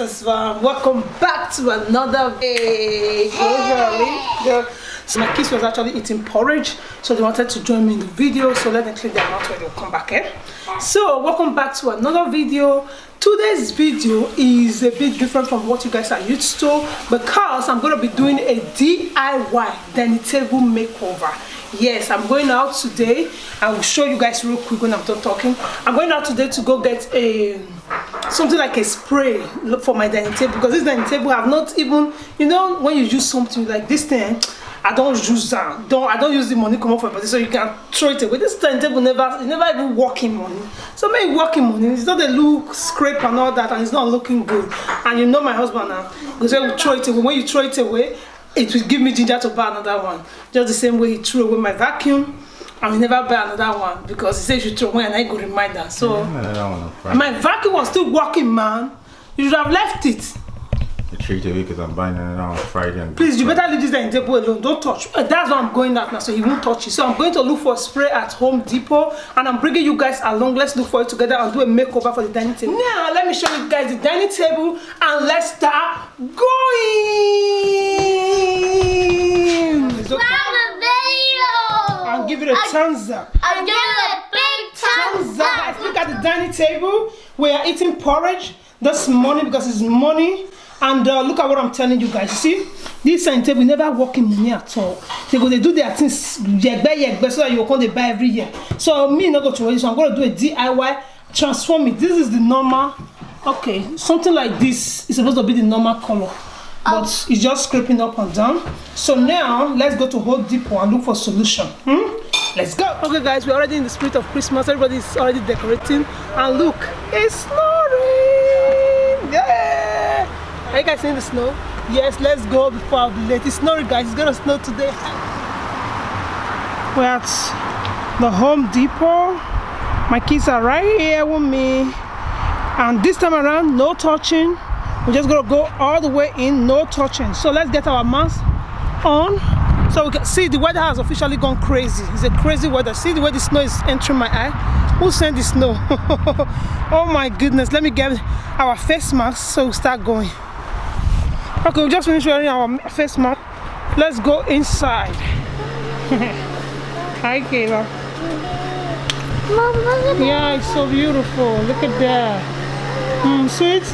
Welcome back to another video. So my kids was actually eating porridge, so they wanted to join me in the video, so let them clean their mouth when they'll come back. So welcome back to another video. Today's video is a bit different from what you guys are used to because I'm going to be doing a DIY dining table makeover. Yes, I'm going out today. I will show you guys real quick when I'm done talking. I'm going out today to go get a something like a spray for my dining table, because this dining table have not even, you know, when you use something like this thing, I don't use that. I don't use the money come up for it, so you can throw it away. This dining table never even working money. So maybe working money. It's not a look scrape and all that, and it's not looking good. And you know my husband now, because when you throw it away, when you throw it away, it will give me ginger to buy another one. Just the same way he threw away my vacuum, and we never buy another one because he said you should throw away and I go remind her. So my vacuum was still working, man. You should have left it. You treat it because I'm buying it on Friday. And please, you better leave this dining table alone. Don't touch. That's why I'm going out now, so he won't touch it. So I'm going to look for a spray at Home Depot, and I'm bringing you guys along. Let's look for it together and do a makeover for the dining table. Now let me show you guys the dining table, and let's start going. I'll give it a thumbs up. I'll give it a big thumbs up. Guys, look at the dining table. We are eating porridge this morning because it's morning. And look at what I'm telling you guys. You see, this dining table never work in money at all. They do their things so that you can buy every year. So me not go to worry. So I'm going to do a DIY, transform it. This is the normal. Okay, something like this is supposed to be the normal color, but it's just scraping up and down. So now let's go to Home Depot and look for a solution. Let's go. Okay guys, we're already in the spirit of Christmas. Everybody's already decorating, and look, it's snowing. Yeah, are you guys seeing the snow? Yes, let's go before I'll be late. It's snowing, guys. It's gonna snow today. We're at the Home Depot. My kids are right here with me, and this time around, no touching. We're just gonna go all the way in, no touching. So let's get our mask on so we can see. The weather has officially gone crazy. It's a crazy weather. See the way the snow is entering my eye. Who sent the snow? Oh my goodness. Let me get our face mask so we start going. Okay, we just finished wearing our face mask. Let's go inside. Hi Kayla. Mom, look at that. Yeah, it's so beautiful. Look at that. Sweet.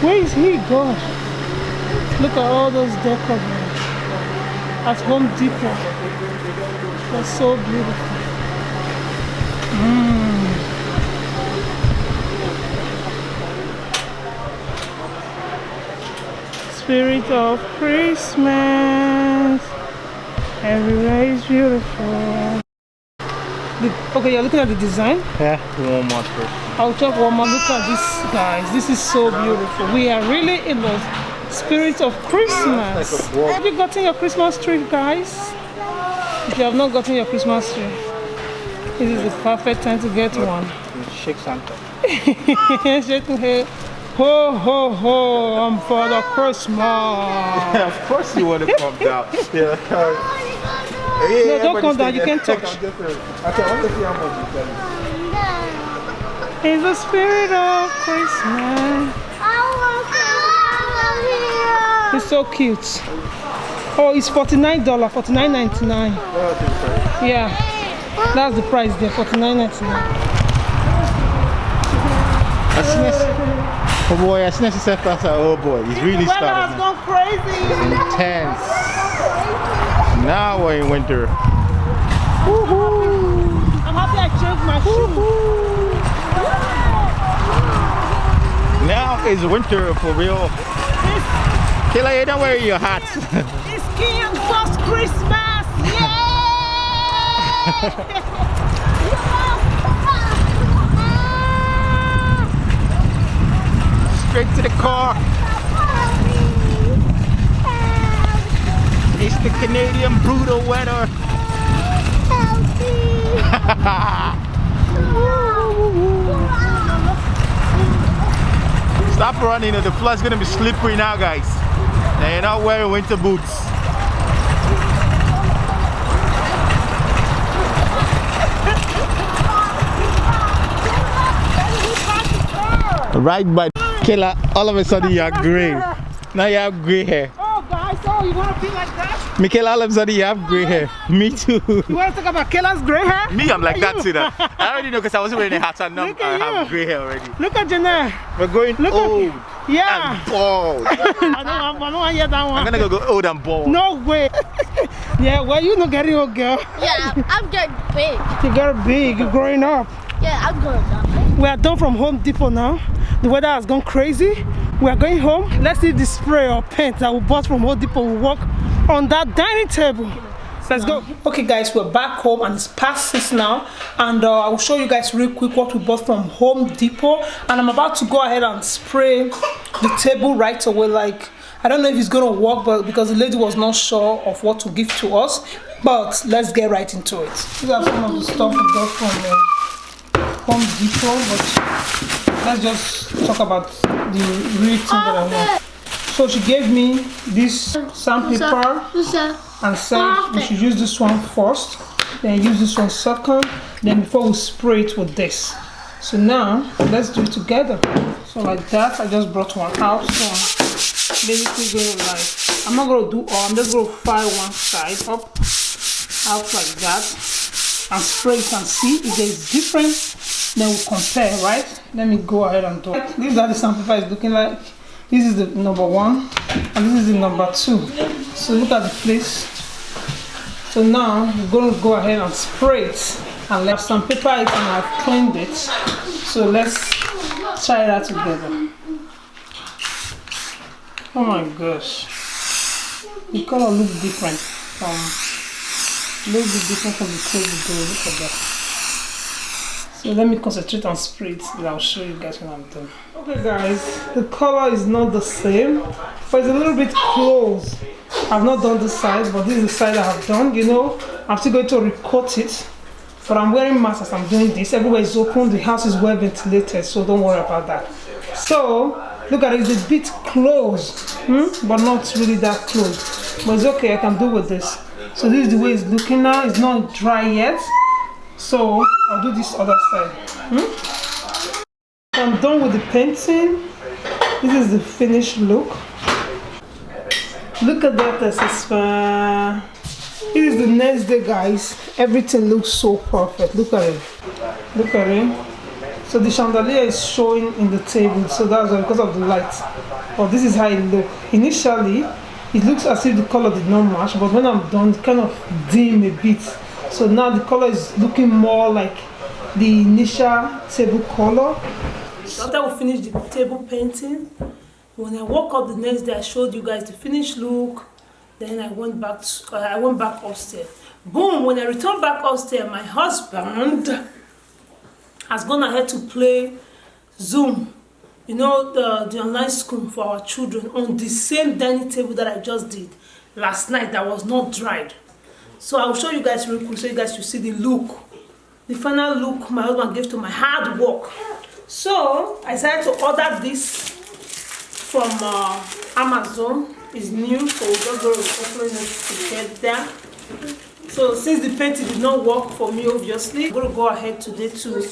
Where is he? Gosh. Look at all those decors at Home Depot. That's so beautiful. Spirit of Christmas. Everywhere is beautiful. Okay, you're looking at the design? Yeah, Walmart first. I'll check Walmart. Look at this, guys. This is so beautiful. We are really in the spirit of Christmas. Have you gotten your Christmas tree, guys? If you have not gotten your Christmas tree, this is the perfect time to get one. Shake Santa. Shaking her. Ho ho ho! I'm for the Christmas. Yeah, of course you want to come down. Yeah. No, don't come down. You can't touch. Okay, I want to see how much you tell me. It's the spirit of Christmas. It's so cute. Oh, it's $49, $49.99. Yeah, that's the price there, $49.99. Oh boy, as soon as you said that, oh boy, he's really starting. The weather has gone crazy. Intense. Now we're in winter. I'm happy I changed my shoes. Now is winter for real. Kayla, you don't wear your hat. It's King first Christmas. Yeah! Straight to the car. It's the Canadian brutal weather. Stop running, the floor's gonna be slippery now, guys. Now you're not wearing winter boots. Right by Kayla, all of a sudden you are gray. Now you have gray hair. Oh, guys, oh, you want to be like that? Michaela, all of a sudden you have gray hair. Me too. You want to talk about Kayla's gray hair? Me, I'm like that too. Now. I already know because I wasn't wearing a hat and now I have gray hair already. Look at Janelle. We're going old Yeah. and bald. I don't want to hear that one. I'm gonna go old and bald. No way. Yeah, well, you're not getting old, girl. Yeah, I'm getting big. You got big. You're growing up. Yeah, I'm growing up. We are done from Home Depot now. The weather has gone crazy. We are going home. Let's see if the spray or paint that we bought from Home Depot will work on that dining table. Let's go. Okay guys, we're back home and it's past 6 now, and I will show you guys real quick what we bought from Home Depot, and I'm about to go ahead and spray the table right away. Like, I don't know if it's gonna work, but because the lady was not sure of what to give to us, but let's get right into it. These are some of the stuff we got from Home Depot, but let's just talk about the real thing that I want. So she gave me this sandpaper and said we should use this one first, then use this one second, then before we spray it with this. So now let's do it together. So like that, I just brought one out. So I'm basically going to, like, I'm not going to do all, I'm just going to fire one side up, out like that, and spray it and see if there's difference. Then we'll compare, right? Let me go ahead and do it. This is how the sandpaper is looking like. This is the number 1 and this is the number 2. So look at the place. So now we're going to go ahead and spray it and let sandpaper it, and I've cleaned it. So let's try that together. Oh my gosh, the color looks different from the crazy girl. Look at that. So let me concentrate on spray it, and I'll show you guys when I'm done. Okay guys, the color is not the same, but it's a little bit close. I've not done this side, but this is the side I have done. You know, I'm still going to recoat it, but I'm wearing masks as I'm doing this. Everywhere is open, the house is well ventilated, so don't worry about that. So look at it, it's a bit close, but not really that close. But it's okay, I can do with this. So this is the way it's looking now. It's not dry yet. So I'll do this other side. I'm done with the painting. This is the finished look. Look at that, Esespa. This is the next day, guys. Everything looks so perfect. Look at it. Look at it. So the chandelier is showing in the table, so that's because of the light. But this is how it looks. Initially, it looks as if the color did not match, but when I'm done, it kind of dim a bit. So now the color is looking more like the initial table color. After we finished the table painting, when I woke up the next day, I showed you guys the finished look. Then I went back upstairs. Boom! When I returned back upstairs, my husband has gone ahead to play Zoom, you know, the online school for our children, on the same dining table that I just did last night that was not dried. So I'll show you guys real quick so you guys will see the look, the final look my husband gave to my hard work. So I decided to order this from Amazon. It's new, so we're just going to open it to get there. So since the painting did not work for me, obviously, I'm going to go ahead today to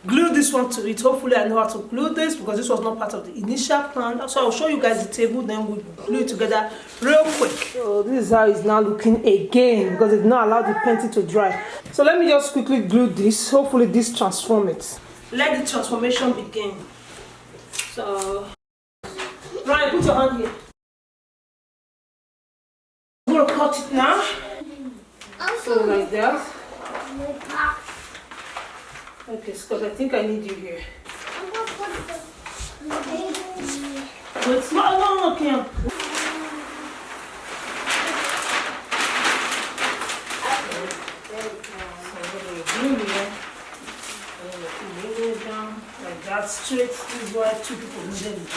glue this one to it. Hopefully I know how to glue this because this was not part of the initial plan. So I'll show you guys the table, then we'll glue it together real quick. So this is how it's now looking again because it's not allowed the painting to dry. So let me just quickly glue this. Hopefully this transforms it. Let the transformation begin. So Ryan, put your hand here. I'm going to cut it now. So like that. Okay, Scott, I think I need you here. Wait, no, okay. Like that, straight. This is why 2 people needed it.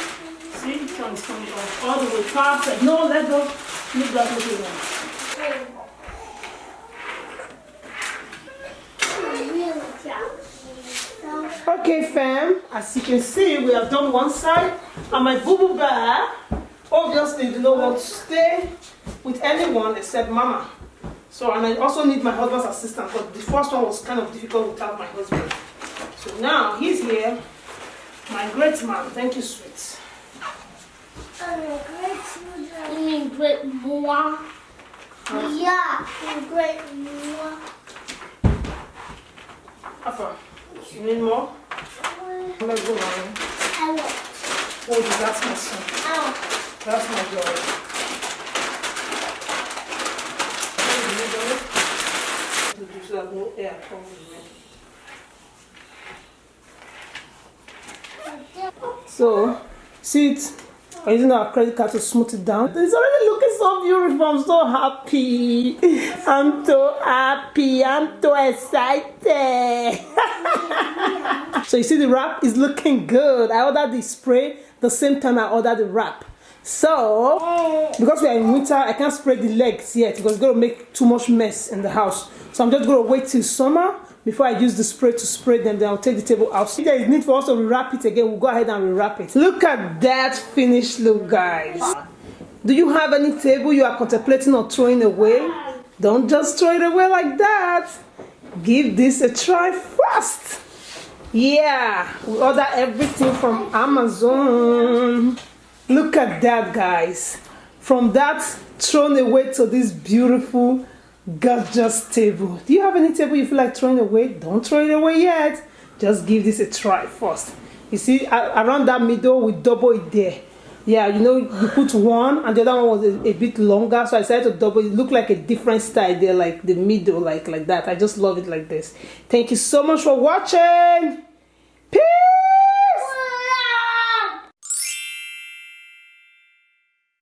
See, this one is coming off all the way perfect. No, let go. Leave that looking one. Okay fam, as you can see, we have done one side, and my boo-boo bear obviously do not want to stay with anyone except mama. So, and I also need my husband's assistance, but the first one was kind of difficult without my husband. So now he's here, my great man. Thank you, sweet. You mean great more? Yeah, great more. Papa, you need more? Let's go, mommy. I will. Oh, that's my son. That's my daughter. So that no air comes in. So, see it? I'm using our credit card to smooth it down. It's already looking so beautiful. I'm so happy. I'm so happy. I'm so excited. So you see the wrap is looking good. I ordered the spray the same time I ordered the wrap. So, because we are in winter, I can't spray the legs yet because it's going to make too much mess in the house. So I'm just going to wait till summer before I use the spray to spray them. Then I'll take the table out. If there is need for us to rewrap it again, we'll go ahead and rewrap it. Look at that finished look, guys. Do you have any table you are contemplating on throwing away? Don't just throw it away like that. Give this a try first. Yeah, we order everything from Amazon. Look at that, guys. From that thrown away to this beautiful, gorgeous table. Do you have any table you feel like throwing away? Don't throw it away yet. Just give this a try first. You see, around that middle, we double it there. Yeah, you know, you put one and the other one was a bit longer. So I decided to double it. Look like a different style there, like the middle, like that. I just love it like this. Thank you so much for watching.